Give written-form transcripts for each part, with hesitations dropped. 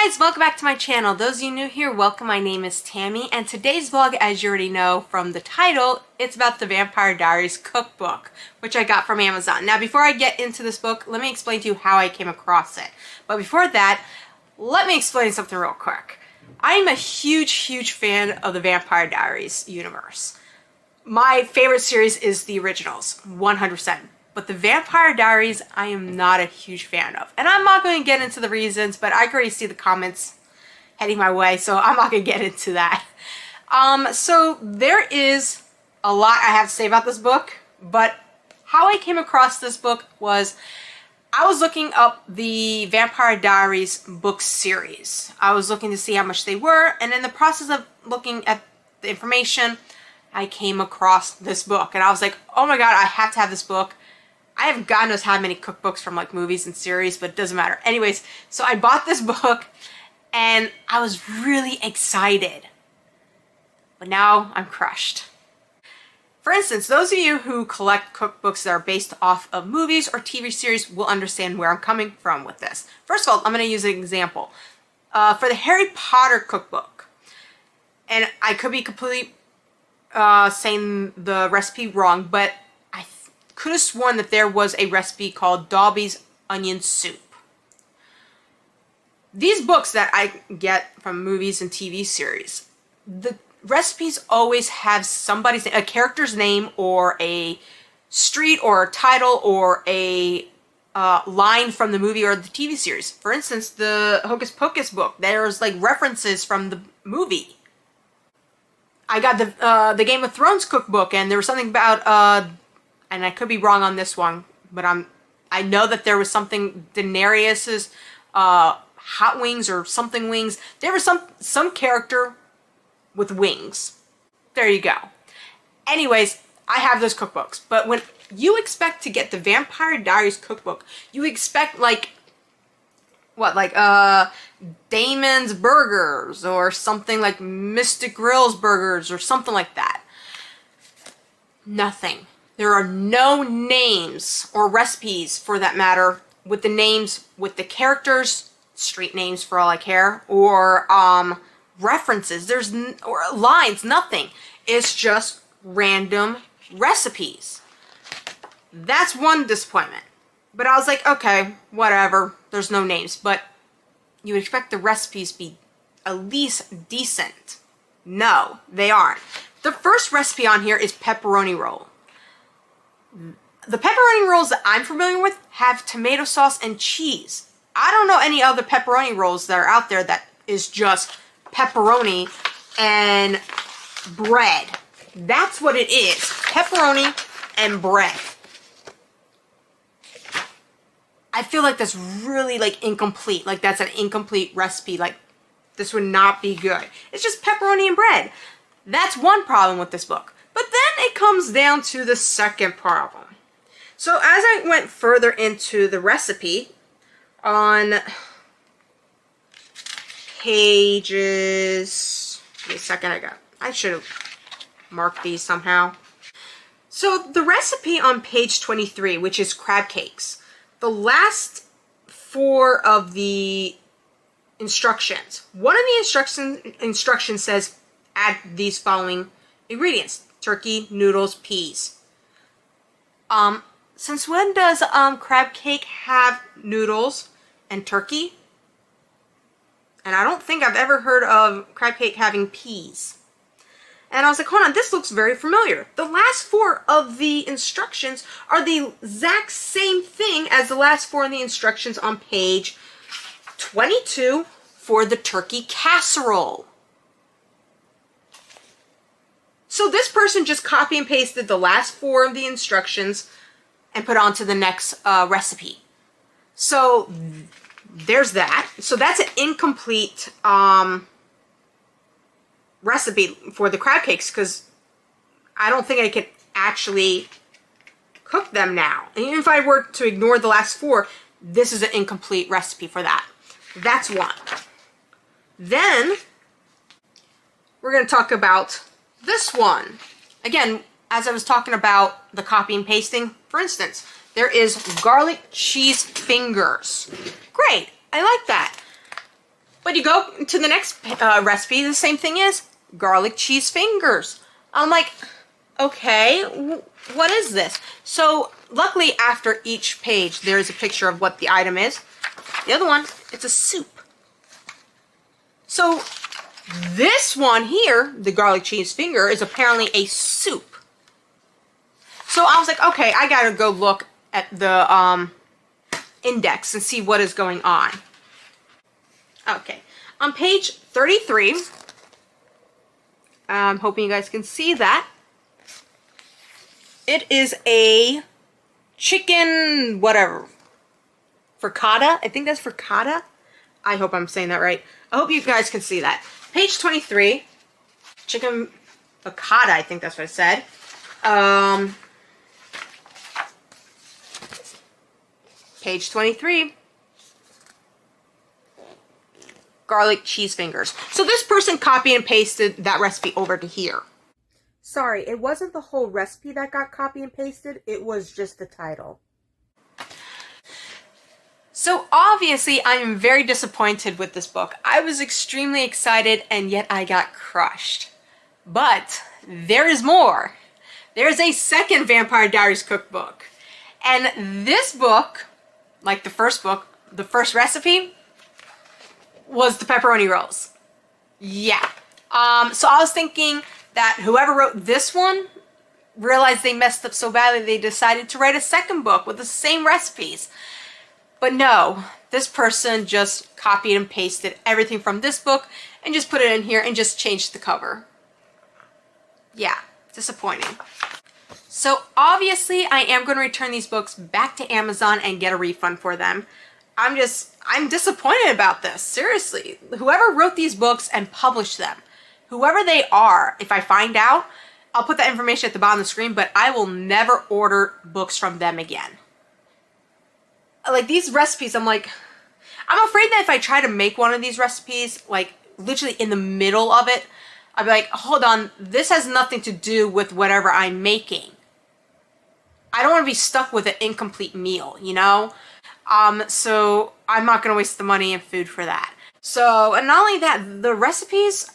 guys, welcome back to my channel. Those of you new here, welcome. My name is Tammy, and today's vlog, as you already know from the title, it's about the Vampire Diaries cookbook, which I got from Amazon. Now, before I get into this book, let me explain to you how I came across it. But before that, let me explain something real quick. I'm a huge fan of the Vampire Diaries universe. My favorite series is the originals, 100%. But the Vampire Diaries, I am not a huge fan of. And I'm not going to get into the reasons, but I can already see the comments heading my way, so I'm not going to get into that. So there is a lot I have to say about this book, but how I came across this book was I was looking up the Vampire Diaries book series. I was looking to see how much they were, and in the process of looking at the information, I came across this book. And I was like, oh my god, I have to have this book. I have God knows how many cookbooks from like movies and series, but it doesn't matter. Anyways, so I bought this book and I was really excited. But now I'm crushed. For instance, those of you who collect cookbooks that are based off of movies or TV series will understand where I'm coming from with this. First of all, I'm going to use an example. For the Harry Potter cookbook, and I could be completely saying the recipe wrong, but could have sworn that there was a recipe called Dobby's onion soup. These books that I get from movies and TV series, the recipes always have somebody's name, a character's name, or a street, or a title, or a line from the movie or the TV series. For instance, the Hocus Pocus book, there's like references from the movie. I got the Game of Thrones cookbook, and there was something about and I could be wrong on this one, but I know that there was something Daenerys's hot wings or something wings. There was some character with wings. There you go. Anyways, I have those cookbooks, but when you expect to get the Vampire Diaries cookbook, you expect like what, like Damon's Burgers or something like Mystic Grill's Burgers or something like that. Nothing. There are no names or recipes, for that matter, with the names, with the characters, street names for all I care, or references. Or lines, nothing. It's just random recipes. That's one disappointment. But I was like, okay, whatever. There's no names. But you would expect the recipes to be at least decent. No, they aren't. The first recipe on here is pepperoni roll. The pepperoni rolls that I'm familiar with have tomato sauce and cheese. I don't know any other pepperoni rolls that are out there that is just pepperoni and bread. That's what it is. Pepperoni and bread. I feel like that's really like incomplete. Like that's an incomplete recipe. Like this would not be good. It's just pepperoni and bread. That's one problem with this book. But then it comes down to the second problem. So as I went further into the recipe, on pages, wait a second, I should have marked these somehow. So the recipe on page 23, which is crab cakes, the last four of the instructions, one of the instructions says add these following ingredients: turkey, noodles, peas. Since when does crab cake have noodles and turkey? And I don't think I've ever heard of crab cake having peas. And I was like, hold on, this looks very familiar. The last four of the instructions are the exact same thing as the last four of the instructions on page 22 for the turkey casserole. So this person just copy and pasted the last four of the instructions and put on to the next recipe. So there's that. So that's an incomplete recipe for the crab cakes, because I don't think I could actually cook them now. And even if I were to ignore the last four, this is an incomplete recipe for that. That's one. Then we're going to talk about this one. Again, as I was talking about the copy and pasting, for instance, there is garlic cheese fingers. Great, I like that. But But you go to the next recipe, the same thing is garlic cheese fingers. I'm like, okay, what is this? So luckily after each page, there's a picture of what the item is. The other one, it's a soup. So this one here, the garlic cheese finger, is apparently a soup. So I was like, okay, I gotta go look at the index and see what is going on. Okay, on page 33, I'm hoping you guys can see that. It is a chicken, whatever, frittata. I think that's frittata. I hope I'm saying that right. I hope you guys can see that. Page 23, chicken frittata, I think that's what I said. Page 23, garlic cheese fingers. So this person copied and pasted that recipe over to here. Sorry, it wasn't the whole recipe that got copy and pasted, it was just the title. So obviously I'm very disappointed with this book. I was extremely excited and yet I got crushed. But there is more. There's a second Vampire Diaries cookbook. And this book, like the first book, the first recipe was the pepperoni rolls. Yeah. So I was thinking that whoever wrote this one realized they messed up so badly they decided to write a second book with the same recipes. But no, this person just copied and pasted everything from this book and just put it in here and just changed the cover. Yeah, disappointing. So obviously I am going to return these books back to Amazon and get a refund for them. I'm disappointed about this, seriously. Whoever wrote these books and published them, whoever they are, if I find out, I'll put that information at the bottom of the screen, but I will never order books from them again. Like these recipes, I'm afraid that if I try to make one of these recipes, like literally in the middle of it, I'll be like, hold on, this has nothing to do with whatever I'm making. I don't want to be stuck with an incomplete meal, you know? So I'm not going to waste the money and food for that. So, and not only that, the recipes,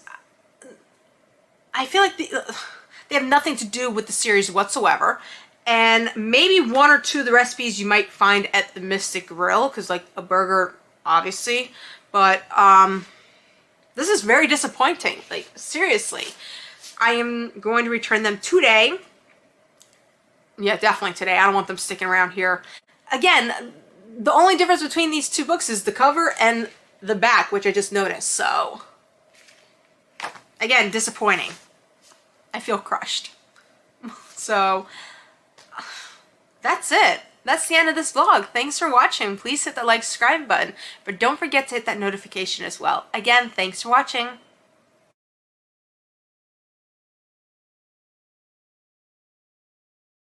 I feel like they have nothing to do with the series whatsoever. And maybe one or two of the recipes you might find at the Mystic Grill, because like a burger, obviously. But this is very disappointing. Like, seriously. I am going to return them today. Yeah, definitely today. I don't want them sticking around here. Again, the only difference between these two books is the cover and the back, which I just noticed. So, again, disappointing. I feel crushed. So, that's it. That's the end of this vlog. Thanks for watching. Please hit the like, subscribe button. But don't forget to hit that notification as well. Again, thanks for watching.